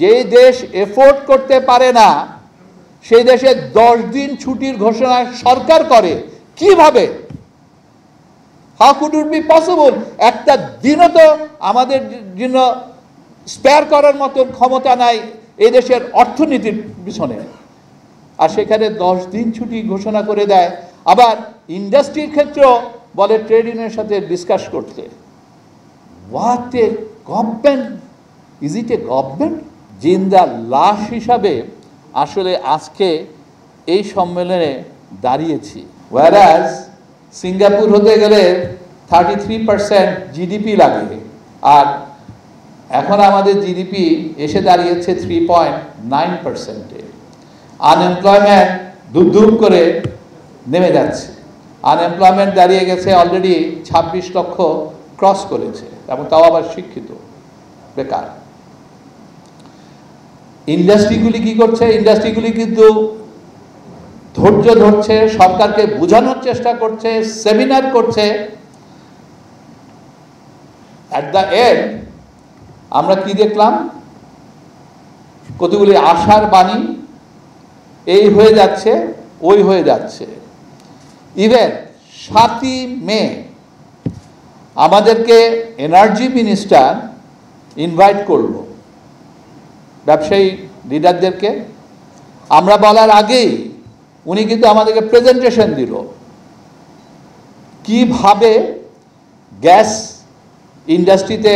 যে দেশ এফোর্ড করতে পারে না সেই দেশে 10 দিন ছুটির ঘোষণা সরকার করে কিভাবে? How could it be possible? একটা দিনও তো আমাদের জন্য স্পেয়ার করার মতো ক্ষমতা নাই এই দেশের অর্থনীতির পিছনে, আর সেখানে 10 দিন ছুটি ঘোষণা করে দেয়। আবার ইন্ডাস্ট্রির ক্ষেত্রেও বলে ট্রেড ইউনিয়নের সাথে ডিসকাস করতে। What a government! Is it a government? জিন্দা লাশ হিসাবে আসলে আজকে এই সম্মেলনে দাঁড়িয়েছি। ওয়ারাজ সিঙ্গাপুর হতে গেলে 33% জিডিপি লাগে, আর এখন আমাদের জিডিপি এসে দাঁড়িয়েছে 3.9%-এ। আনএমপ্লয়মেন্ট ধুপ করে নেমে যাচ্ছে। আনএমপ্লয়মেন্ট দাঁড়িয়ে গেছে অলরেডি 26 লক্ষ ক্রস করেছে, এবং তাও আবার শিক্ষিত বেকার। ইন্ডাস্ট্রিগুলি কি করছে? ইন্ডাস্ট্রিগুলি কিন্তু ধৈর্য ধরছে, সরকারকে বোঝানোর চেষ্টা করছে, সেমিনার করছে। অ্যাট দ্য এন্ড আমরা কি দেখলাম? কতগুলি আশার বাণী এই হয়ে যাচ্ছে, ওই হয়ে যাচ্ছে। ইভেন 7ই মে আমাদেরকে এনার্জি মিনিস্টার ইনভাইট করলো ব্যবসায়ী লিডারদেরকে। আমরা বলার আগেই উনি কিন্তু আমাদেরকে প্রেজেন্টেশন দিল কিভাবে গ্যাস ইন্ডাস্ট্রিতে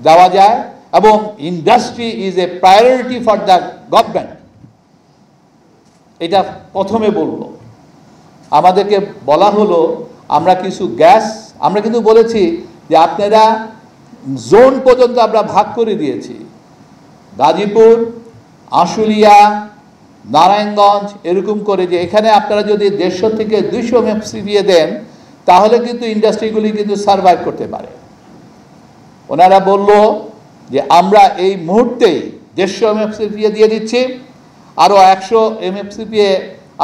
দেওয়া যায়, এবং industry is a priority for the government. এটা প্রথমে বললো। আমাদেরকে বলা হলো আমরা কিছু গ্যাস, আমরা কিন্তু বলেছি যে আপনারা জোন পর্যন্ত আমরা ভাগ করে দিয়েছি, গাজীপুর, আশুলিয়া, নারায়ণগঞ্জ, এরকম করে, যে এখানে আপনারা যদি 150 থেকে 200 MFCPA দেন তাহলে কিন্তু ইন্ডাস্ট্রিগুলি কিন্তু সার্ভাইভ করতে পারে। ওনারা বলল যে আমরা এই মুহূর্তেই 150 MFCPA দিয়ে দিচ্ছি, আরও 100 MFCPA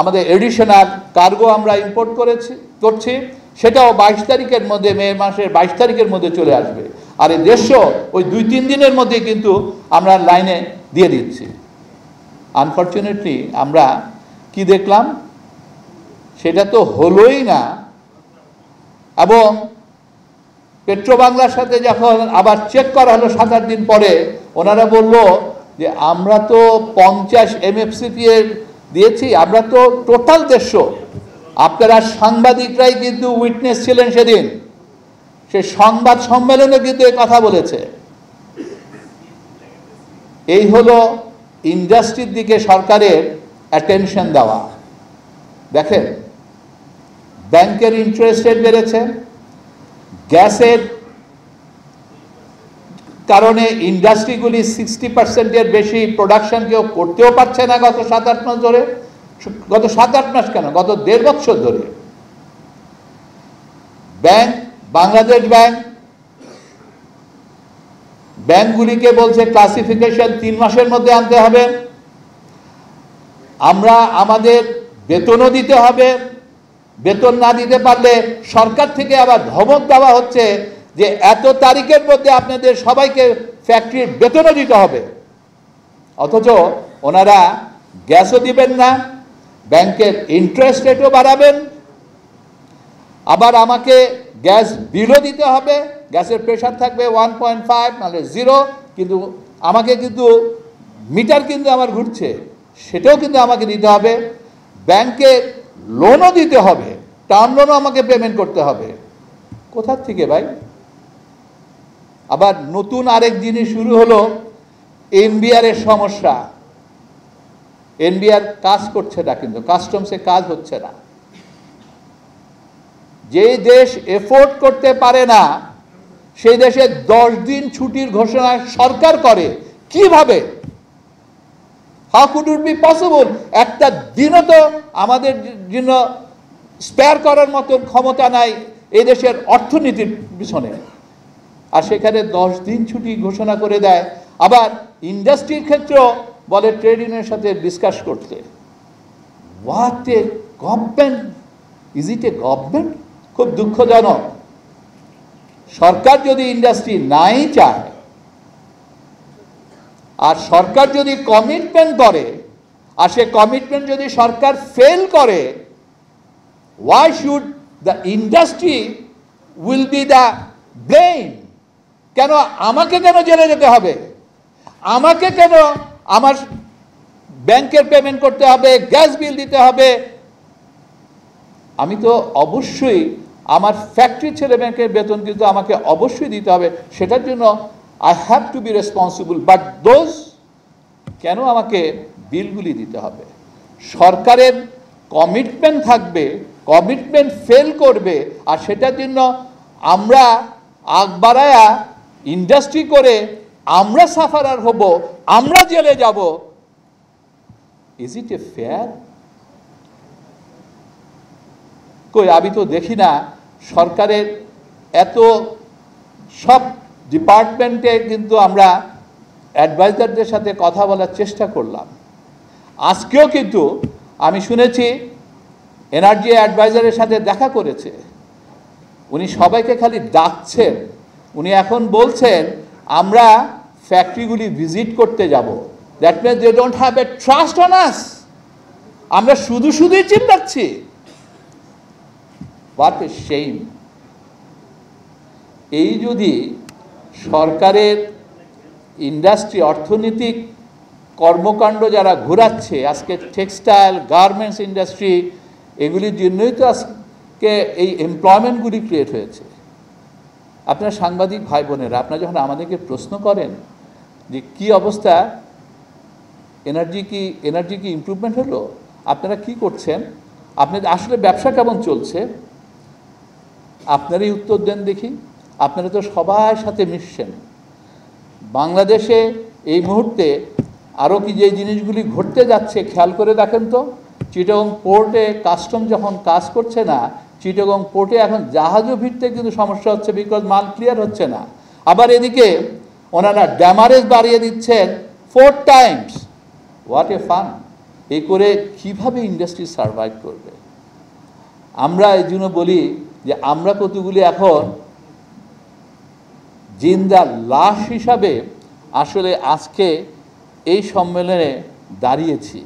আমাদের এডিশনাল কার্গো আমরা ইম্পোর্ট করছি, সেটাও 22 তারিখের মধ্যে, মে মাসের 22 তারিখের মধ্যে চলে আসবে। আর এই 150 ওই 2-3 দিনের মধ্যে কিন্তু আমরা লাইনে দিয়ে দিচ্ছি। আনফর্চুনেটলি আমরা কি দেখলাম? সেটা তো হলোই না। এবং পেট্রোবাংলার সাথে যখন আবার চেক করা হলো 7-8 দিন পরে, ওনারা বলল যে আমরা তো 50 MFCPA দিয়েছি, আমরা তো টোটাল 150। আপনারা সাংবাদিকরাই কিন্তু উইটনেস ছিলেন সেদিন, সে সংবাদ সম্মেলনে কিন্তু এই কথা বলেছে। এই হলো ইন্ডাস্ট্রির দিকে সরকারের অ্যাটেনশন দেওয়া। দেখেন, ব্যাংকের ইন্টারেস্ট রেট বেড়েছে, গ্যাসের কারণে ইন্ডাস্ট্রিগুলি 60%-এর বেশি প্রোডাকশন কেউ করতেও পারছে না গত 7-8 মাস ধরে। গত 7-8 মাস কেন, গত 1.5 বছর ধরে। ব্যাংক, বাংলাদেশ ব্যাংকগুলিকে বলছে ক্লাসিফিকেশন 3 মাসের মধ্যে আনতে হবে। আমরা আমাদের বেতনও দিতে হবে, বেতন না দিতে পারলে সরকার থেকে আবার ধমক দেওয়া হচ্ছে যে এত তারিখের মধ্যে আপনাদের সবাইকে ফ্যাক্টরির বেতনও দিতে হবে। অথচ ওনারা গ্যাসও দিবেন না, ব্যাংকের ইন্টারেস্ট রেটও বাড়াবেন, আবার আমাকে গ্যাস বিলও দিতে হবে। গ্যাসের প্রেশার থাকবে 1.5 নাহলে 0, কিন্তু আমাকে কিন্তু মিটার কিন্তু আমার ঘুরছে, সেটাও কিন্তু আমাকে দিতে হবে। ব্যাংকে লোনও দিতে হবে, টার্ম লোনও আমাকে পেমেন্ট করতে হবে। কোথার থেকে ভাই? আবার নতুন আরেক জিনিস শুরু হলো, এনবিআর এর সমস্যা। এনবিআর কাজ করছে না, কিন্তু কাস্টমসে কাজ হচ্ছে না। যে দেশ এফোর্ড করতে পারে না সেই দেশে 10 দিন ছুটির ঘোষণা সরকার করে কিভাবে? How could it be possible? একটা দিনও তো আমাদের জন্য স্পেয়ার করার মতো ক্ষমতা নাই এই দেশের অর্থনীতির পিছনে, আর সেখানে 10 দিন ছুটি ঘোষণা করে দেয়। আবার ইন্ডাস্ট্রির ক্ষেত্রেও বলে ট্রেড ইউনিয়নের সাথে ডিসকাস করতে। What a government! Is it a government? খুব দুঃখজনক। সরকার যদি ইন্ডাস্ট্রি নাই চায়, আর সরকার যদি কমিটমেন্ট করে আর সে কমিটমেন্ট যদি সরকার ফেল করে, why should the industry will be the blame? কেন আমাকে কেন জেলে যেতে হবে? আমাকে কেন আমার ব্যাংকের পেমেন্ট করতে হবে, গ্যাস বিল দিতে হবে? আমি তো অবশ্যই আমার ফ্যাক্টরি ছেলে ব্যাংকের বেতন কিন্তু আমাকে অবশ্যই দিতে হবে, সেটার জন্য I have to be responsible, but those কেন আমাকে বিলগুলি দিতে হবে? সরকারের কমিটমেন্ট থাকবে, কমিটমেন্ট ফেল করবে, আর সেটার জন্য আমরা আগ বাড়ায়া ইন্ডাস্ট্রি করে আমরা সাফারার হব, আমরা জেলে যাব। Is it a fair? কই আমি তো দেখি না সরকারের এত সব ডিপার্টমেন্টে কিন্তু আমরা অ্যাডভাইজারদের সাথে কথা বলার চেষ্টা করলাম। আজকেও কিন্তু আমি শুনেছি এনার্জি অ্যাডভাইজারের সাথে দেখা করেছে, উনি সবাইকে খালি ডাকছেন। উনি এখন বলছেন আমরা ফ্যাক্টরিগুলি ভিজিট করতে যাব। That means they don't have a trust on us. আমরা শুধু শুধুই চিল্লাচ্ছি। What a shame! এই যদি সরকারের ইন্ডাস্ট্রি অর্থনৈতিক কর্মকাণ্ড যারা ঘোরাচ্ছে, আজকে টেক্সটাইল গার্মেন্টস ইন্ডাস্ট্রি, এগুলির জন্যই তো আজকে এই এমপ্লয়মেন্টগুলি ক্রিয়েট হয়েছে। আপনার সাংবাদিক ভাই বোনেরা, আপনারা যখন আমাদেরকে প্রশ্ন করেন যে কি অবস্থা, এনার্জি কি ইমপ্রুভমেন্ট হলো, আপনারা কি করছেন, আপনাদের আসলে ব্যবসা কেমন চলছে, আপনারই উত্তর দেন দেখি। আপনারা তো সবার সাথে মিশছেন। বাংলাদেশে এই মুহূর্তে আরও কি যে জিনিসগুলি ঘটতে যাচ্ছে খেয়াল করে দেখেন তো। চিটাগং পোর্টে কাস্টম যখন কাজ করছে না, চিটাগং পোর্টে এখন জাহাজও ভিড়তে কিন্তু সমস্যা হচ্ছে, বিকজ মাল ক্লিয়ার হচ্ছে না। আবার এদিকে ওনারা ড্যামারেজ বাড়িয়ে দিচ্ছেন 4 টাইমস। What a fun! এই করে কিভাবে ইন্ডাস্ট্রি সার্ভাইভ করবে? আমরা এই জন্য বলি যে আমরা কতগুলি এখন জিন্দা লাশ হিসাবে আসলে আজকে এই সম্মেলনে দাঁড়িয়েছি।